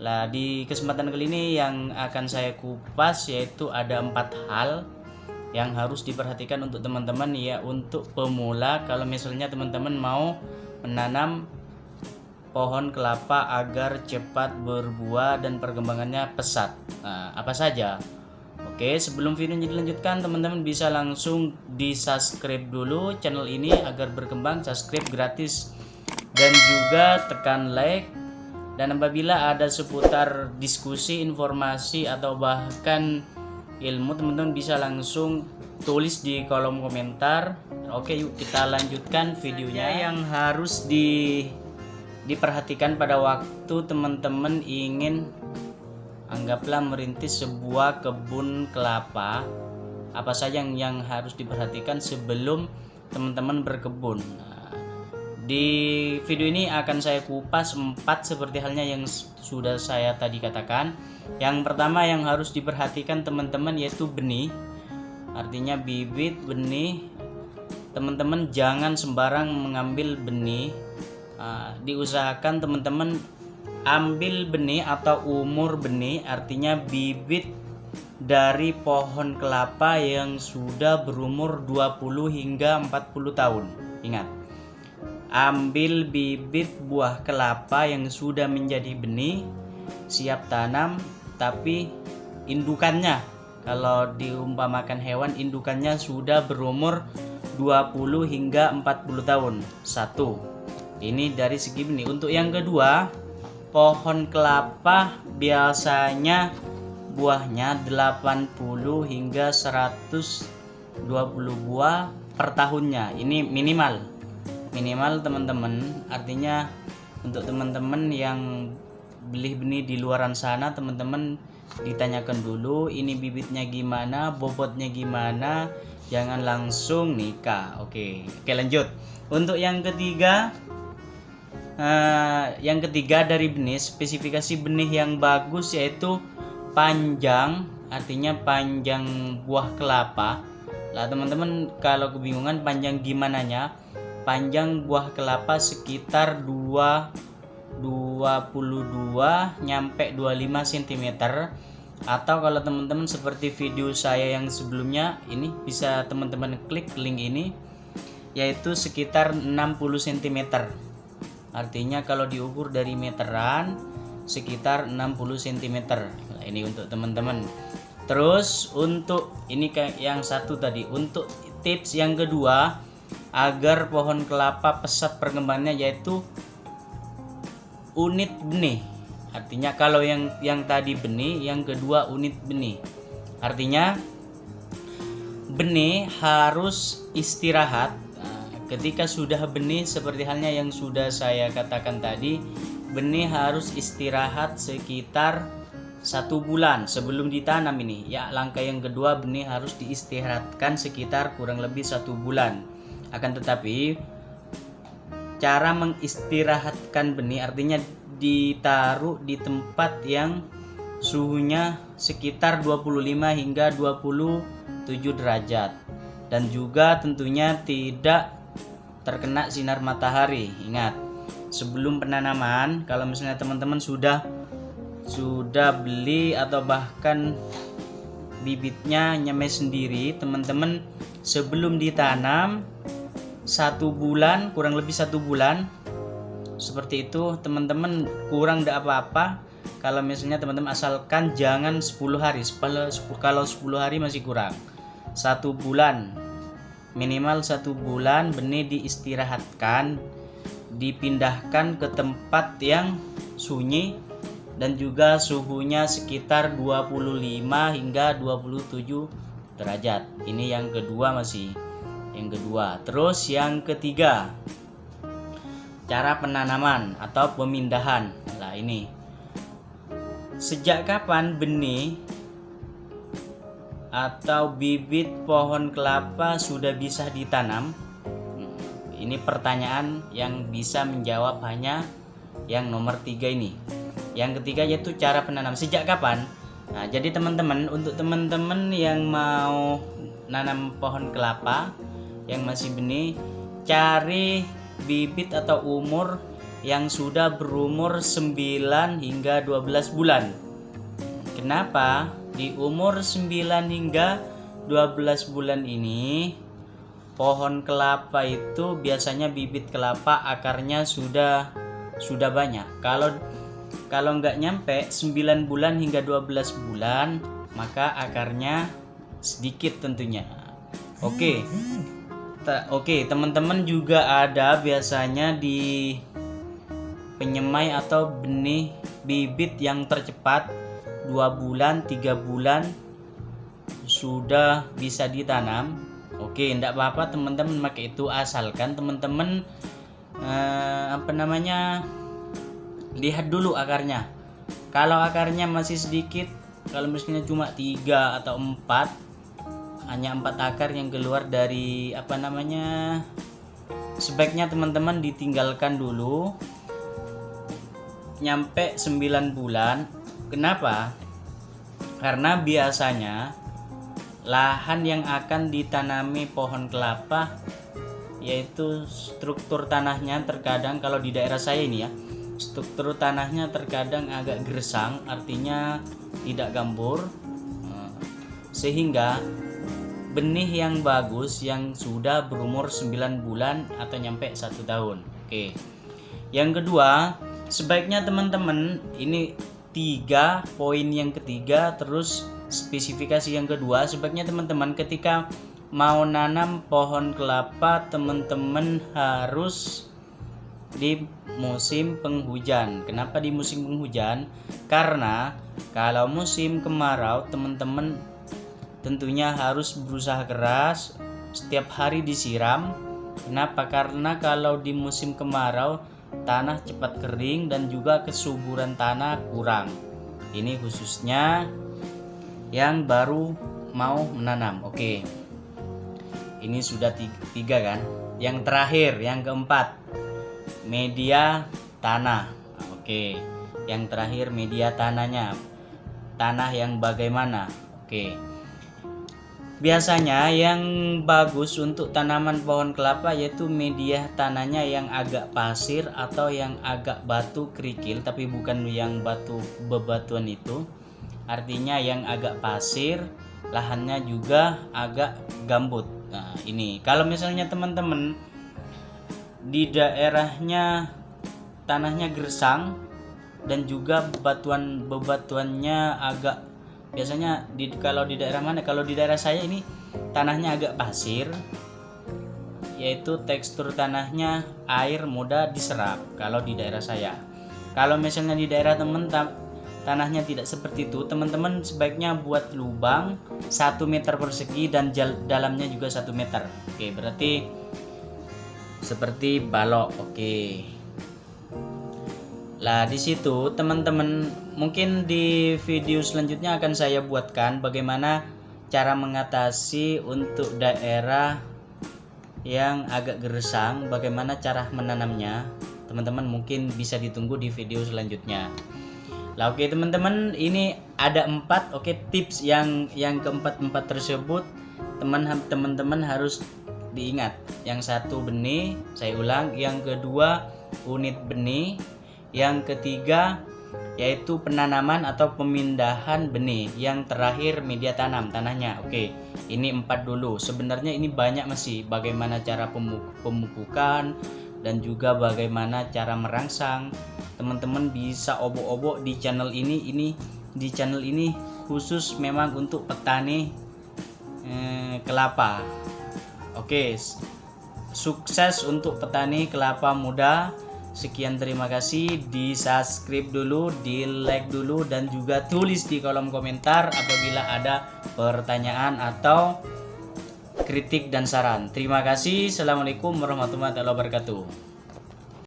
Lah di kesempatan kali ini yang akan saya kupas yaitu ada 4 hal yang harus diperhatikan untuk teman-teman ya, untuk pemula kalau misalnya teman-teman mau menanam pohon kelapa agar cepat berbuah dan perkembangannya pesat. Nah, apa saja? Oke, sebelum videonya dilanjutkan, teman-teman bisa langsung di subscribe dulu channel ini agar berkembang. Subscribe gratis dan juga tekan like. Dan apabila ada seputar diskusi, informasi atau bahkan ilmu, teman-teman bisa langsung tulis di kolom komentar. Oke, yuk kita lanjutkan videonya. Yang harus diperhatikan pada waktu teman-teman ingin, anggaplah, merintis sebuah kebun kelapa, apa saja yang harus diperhatikan sebelum teman-teman berkebun. Di video ini akan saya kupas 4 seperti halnya yang sudah saya tadi katakan. Yang pertama yang harus diperhatikan teman-teman yaitu benih, artinya bibit benih. Teman-teman jangan sembarang mengambil benih. Diusahakan teman-teman ambil benih atau umur benih, artinya bibit dari pohon kelapa yang sudah berumur 20 hingga 40 tahun. Ingat, ambil bibit buah kelapa yang sudah menjadi benih, siap tanam, tapi indukannya, kalau diumpamakan hewan, indukannya sudah berumur 20 hingga 40 tahun. Satu, ini dari segi benih. Untuk yang kedua, pohon kelapa biasanya buahnya 80 hingga 120 buah per tahunnya. Ini minimal teman-teman, artinya untuk teman-teman yang beli benih di luaran sana, teman-teman ditanyakan dulu ini bibitnya gimana, bobotnya gimana, jangan langsung nikah. Oke, lanjut. Untuk yang ketiga, dari benih, spesifikasi benih yang bagus yaitu panjang, artinya panjang buah kelapa. Lah teman-teman kalau kebingungan panjang gimana nya, panjang buah kelapa sekitar 22 nyampe 25 cm, atau kalau teman-teman seperti video saya yang sebelumnya ini bisa teman-teman klik link ini, yaitu sekitar 60 cm. Artinya kalau diukur dari meteran sekitar 60 cm. Nah, ini untuk teman-teman. Terus untuk ini kayak yang satu tadi, untuk tips yang kedua agar pohon kelapa pesat perkembangannya yaitu unit benih. Artinya kalau yang tadi benih, yang kedua unit benih. Artinya benih harus istirahat. Ketika sudah benih seperti halnya yang sudah saya katakan tadi, benih harus istirahat sekitar 1 bulan sebelum ditanam ini. Ya, langkah yang kedua, benih harus diistirahatkan sekitar kurang lebih 1 bulan. Akan tetapi cara mengistirahatkan benih artinya ditaruh di tempat yang suhunya sekitar 25 hingga 27 derajat dan juga tentunya tidak terkena sinar matahari. Ingat, sebelum penanaman, kalau misalnya teman-teman sudah beli atau bahkan bibitnya nyemai sendiri, teman-teman sebelum ditanam 1 bulan, kurang lebih 1 bulan seperti itu, teman-teman kurang tidak apa-apa. Kalau misalnya teman-teman asalkan jangan 10 hari, kalau 10 hari masih kurang. 1 bulan, minimal 1 bulan benih diistirahatkan, dipindahkan ke tempat yang sunyi dan juga suhunya sekitar 25 hingga 27 derajat. Ini yang kedua masih. Yang kedua. Terus yang ketiga, cara penanaman atau pemindahan. Nah, ini sejak kapan benih atau bibit pohon kelapa sudah bisa ditanam? Ini pertanyaan yang bisa menjawab hanya yang nomor 3 ini. Yang ketiga yaitu cara penanam. Sejak kapan? Nah, jadi teman-teman, untuk teman-teman yang mau nanam pohon kelapa yang masih benih, cari bibit atau umur yang sudah berumur 9 hingga 12 bulan. Kenapa? Di umur 9 hingga 12 bulan ini pohon kelapa itu biasanya bibit kelapa akarnya sudah banyak. Kalau nggak nyampe 9 bulan hingga 12 bulan, maka akarnya sedikit tentunya. Oke, teman-teman juga ada biasanya di penyemai atau benih bibit yang tercepat 2 bulan, 3 bulan sudah bisa ditanam. Oke, enggak apa-apa teman-teman pakai itu, asalkan teman-teman lihat dulu akarnya. Kalau akarnya masih sedikit, kalau misalnya cuma 3 atau 4, hanya 4 akar yang keluar dari sebaiknya teman-teman ditinggalkan dulu nyampe 9 bulan. Kenapa? Karena biasanya lahan yang akan ditanami pohon kelapa, yaitu struktur tanahnya terkadang, kalau di daerah saya ini ya, struktur tanahnya terkadang agak gersang, artinya tidak gambur, sehingga benih yang bagus yang sudah berumur 9 bulan atau nyampe 1 tahun. Oke. Yang kedua, sebaiknya teman-teman, ini 3 poin yang ketiga, terus spesifikasi yang kedua, sebaiknya teman-teman ketika mau nanam pohon kelapa, teman-teman harus di musim penghujan. Kenapa di musim penghujan? Karena kalau musim kemarau, teman-teman tentunya harus berusaha keras, setiap hari disiram. Kenapa? Karena kalau di musim kemarau tanah cepat kering dan juga kesuburan tanah kurang. Ini khususnya yang baru mau menanam. Oke, ini sudah 3 kan. Yang terakhir, yang keempat, media tanah. Oke, yang terakhir media tanahnya, tanah yang bagaimana. Oke, biasanya yang bagus untuk tanaman pohon kelapa yaitu media tanahnya yang agak pasir atau yang agak batu kerikil, tapi bukan yang batu bebatuan itu. Artinya yang agak pasir, lahannya juga agak gambut. Nah, ini kalau misalnya teman-teman di daerahnya tanahnya gersang dan juga bebatuannya agak, biasanya kalau di daerah mana? Kalau di daerah saya ini tanahnya agak pasir, yaitu tekstur tanahnya air mudah diserap kalau di daerah saya. Kalau misalnya di daerah teman tanahnya tidak seperti itu, teman-teman sebaiknya buat lubang 1 meter persegi dan dalamnya juga 1 meter. Oke, berarti seperti balok. Oke. Lah di situ teman-teman, mungkin di video selanjutnya akan saya buatkan bagaimana cara mengatasi untuk daerah yang agak gersang, bagaimana cara menanamnya. Teman-teman mungkin bisa ditunggu di video selanjutnya. Lah oke teman-teman, ini ada 4 tips yang keempat tersebut teman-teman harus diingat. Yang satu benih, saya ulang, yang kedua unit benih, yang ketiga yaitu penanaman atau pemindahan benih, yang terakhir media tanam tanahnya. Oke, ini 4 dulu. Sebenarnya ini banyak masih, bagaimana cara pemupukan dan juga bagaimana cara merangsang. Teman-teman bisa obok-obok di channel ini. Di channel ini khusus memang untuk petani kelapa. Oke, sukses untuk petani kelapa muda. Sekian, terima kasih. Di subscribe dulu, di like dulu, dan juga tulis di kolom komentar apabila ada pertanyaan atau kritik dan saran. Terima kasih. Assalamualaikum warahmatullahi wabarakatuh.